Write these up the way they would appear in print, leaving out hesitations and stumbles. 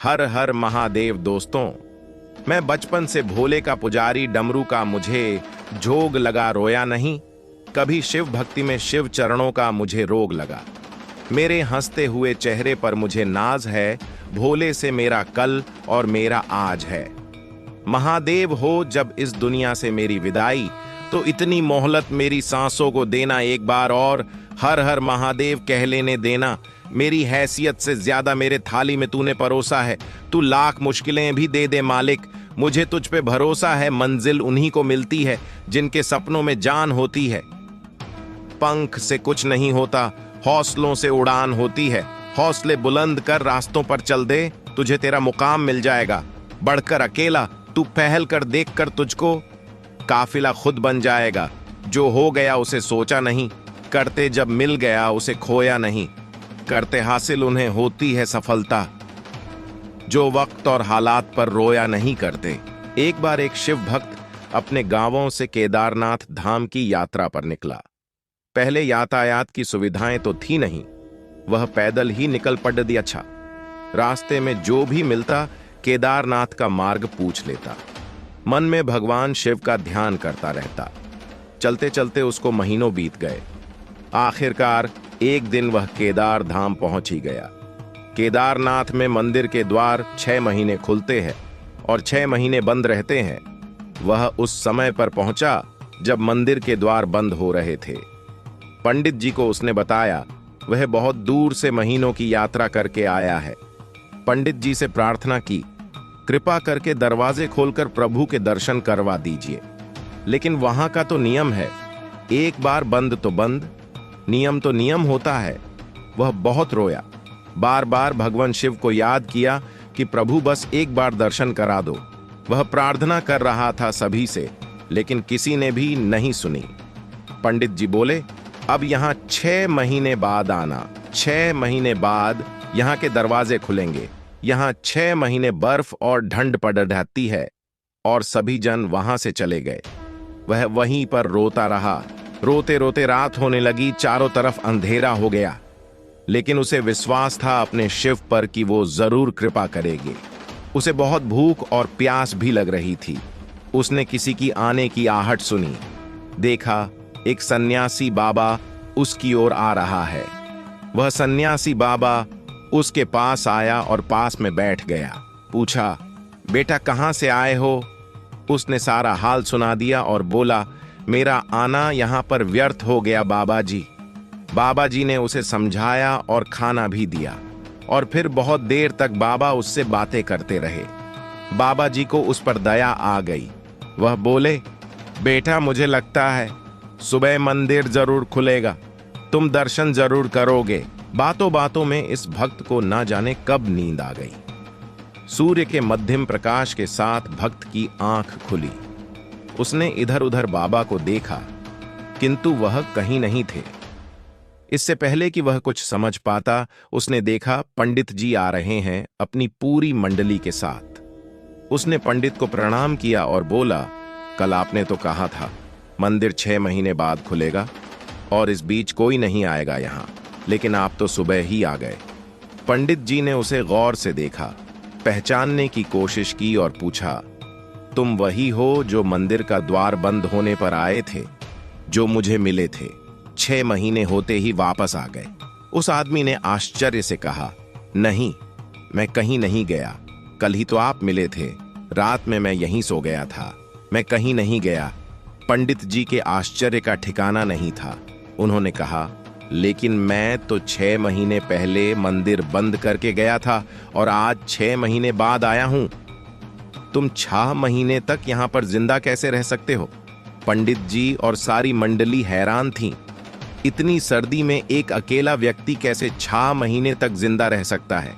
हर हर महादेव दोस्तों। मैं बचपन से भोले का पुजारी डमरू का मुझे जोग लगा रोया नहीं। कभी शिव भक्ति में शिव चरणों का मुझे रोग लगा। मेरे हंसते हुए चेहरे पर मुझे नाज है। भोले से मेरा कल और मेरा आज है। महादेव हो जब इस दुनिया से मेरी विदाई, तो इतनी मोहलत मेरी सांसों को देना एक बार और। हर हर महादेव कह लेने देना। मेरी हैसियत से ज्यादा मेरे थाली में तूने परोसा है। तू लाख मुश्किलें भी दे दे मालिक, मुझे तुझ पे भरोसा है। मंजिल उन्हीं को मिलती है जिनके सपनों में जान होती है। पंख से कुछ नहीं होता, हौसलों से उड़ान होती है। हौसले बुलंद कर रास्तों पर चल दे, तुझे तेरा मुकाम मिल जाएगा। बढ़कर अकेला तू पहल कर, देख कर तुझको काफिला खुद बन जाएगा। जो हो गया उसे सोचा नहीं, करते जब मिल गया उसे खोया नहीं। करते हासिल उन्हें होती है सफलता, जो वक्त और हालात पर रोया नहीं करते। एक बार एक शिव भक्त अपने गांवों से केदारनाथ धाम की यात्रा पर निकला। पहले यातायात की सुविधाएं तो थी नहीं, वह पैदल ही निकल पड़ दिया। अच्छा, रास्ते में जो भी मिलता केदारनाथ का मार्ग पूछ लेता। मन में भगवान शिव का ध्यान करता रहता। चलते चलते उसको महीनों बीत गए। आखिरकार एक दिन वह केदार धाम पहुंच ही गया। केदारनाथ में मंदिर के द्वार 6 महीने खुलते हैं और 6 महीने बंद रहते हैं। वह उस समय पर पहुंचा जब मंदिर के द्वार बंद हो रहे थे। पंडित जी को उसने बताया वह बहुत दूर से महीनों की यात्रा करके आया है। पंडित जी से प्रार्थना की, कृपा करके दरवाजे खोलकर प्रभु के दर्शन करवा दीजिए। लेकिन वहां का तो नियम है, एक बार बंद तो बंद, नियम तो नियम होता है। वह बहुत रोया, बार बार भगवान शिव को याद किया कि प्रभु बस एक बार दर्शन करा दो। वह प्रार्थना कर रहा था सभी से, लेकिन किसी ने भी नहीं सुनी। पंडित जी बोले, अब यहाँ 6 महीने बाद आना। 6 महीने बाद यहाँ के दरवाजे खुलेंगे। यहाँ 6 महीने बर्फ और ठंड पड़ रहती है। और सभी जन वहां से चले गए। वह वहीं पर रोता रहा। रोते रोते रात होने लगी, चारों तरफ अंधेरा हो गया। लेकिन उसे विश्वास था अपने शिव पर कि वो जरूर कृपा करेगी। उसे बहुत भूख और प्यास भी लग रही थी। उसने किसी की आने की आहट सुनी। देखा एक सन्यासी बाबा उसकी ओर आ रहा है। वह सन्यासी बाबा उसके पास आया और पास में बैठ गया। पूछा, बेटा कहां से आए हो? उसने सारा हाल सुना दिया और बोला, मेरा आना यहां पर व्यर्थ हो गया बाबा जी। बाबा जी ने उसे समझाया और खाना भी दिया। और फिर बहुत देर तक बाबा उससे बातें करते रहे। बाबा जी को उस पर दया आ गई। वह बोले, बेटा मुझे लगता है सुबह मंदिर जरूर खुलेगा, तुम दर्शन जरूर करोगे। बातों बातों में इस भक्त को ना जाने कब नींद आ गई। सूर्य के मध्यम प्रकाश के साथ भक्त की आंख खुली। उसने इधर उधर बाबा को देखा, किंतु वह कहीं नहीं थे। इससे पहले कि वह कुछ समझ पाता, उसने देखा पंडित जी आ रहे हैं अपनी पूरी मंडली के साथ। उसने पंडित को प्रणाम किया और बोला, कल आपने तो कहा था मंदिर 6 महीने बाद खुलेगा और इस बीच कोई नहीं आएगा यहाँ, लेकिन आप तो सुबह ही आ गए। पंडित जी ने उसे गौर से देखा, पहचानने की कोशिश की और पूछा, तुम वही हो जो मंदिर का द्वार बंद होने पर आए थे, जो मुझे मिले थे? 6 महीने होते ही वापस आ गए। उस आदमी ने आश्चर्य से कहा, नहीं, मैं कहीं नहीं गया। कल ही तो आप मिले थे। रात में मैं यहीं सो गया था, मैं कहीं नहीं गया। पंडित जी के आश्चर्य का ठिकाना नहीं था। उन्होंने कहा, लेकिन मैं तो 6 महीने पहले मंदिर बंद करके गया था और आज 6 महीने बाद आया हूं। तुम 6 महीने तक यहां पर जिंदा कैसे रह सकते हो? पंडित जी और सारी मंडली हैरान थी। इतनी सर्दी में एक अकेला व्यक्ति कैसे 6 महीने तक जिंदा रह सकता है?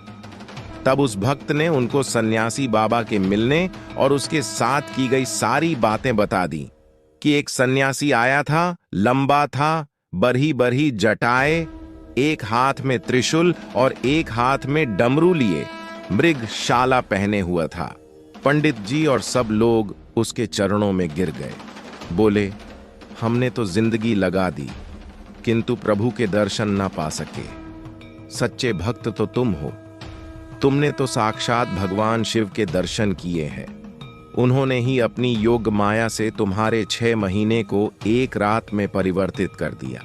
तब उस भक्त ने उनको सन्यासी बाबा के मिलने और उसके साथ की गई सारी बातें बता दी कि एक सन्यासी आया था, लंबा था, बरही बरही जटाए, एक हाथ में त्रिशूल और एक हाथ में डमरू लिए, मृगशाला पहने हुआ था। पंडित जी और सब लोग उसके चरणों में गिर गए। बोले, हमने तो जिंदगी लगा दी, किंतु प्रभु के दर्शन न पा सके। सच्चे भक्त तो तुम हो। तुमने तो साक्षात भगवान शिव के दर्शन किए हैं। उन्होंने ही अपनी योग माया से तुम्हारे 6 महीने को एक रात में परिवर्तित कर दिया,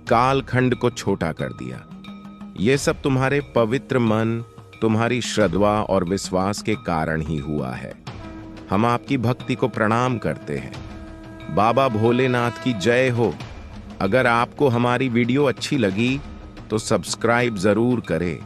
कालखंड को छोटा कर दिया। ये सब तुम्हारे पवित्र मन, तुम्हारी श्रद्धा और विश्वास के कारण ही हुआ है। हम आपकी भक्ति को प्रणाम करते हैं। बाबा भोलेनाथ की जय हो। अगर आपको हमारी वीडियो अच्छी लगी तो सब्सक्राइब जरूर करें।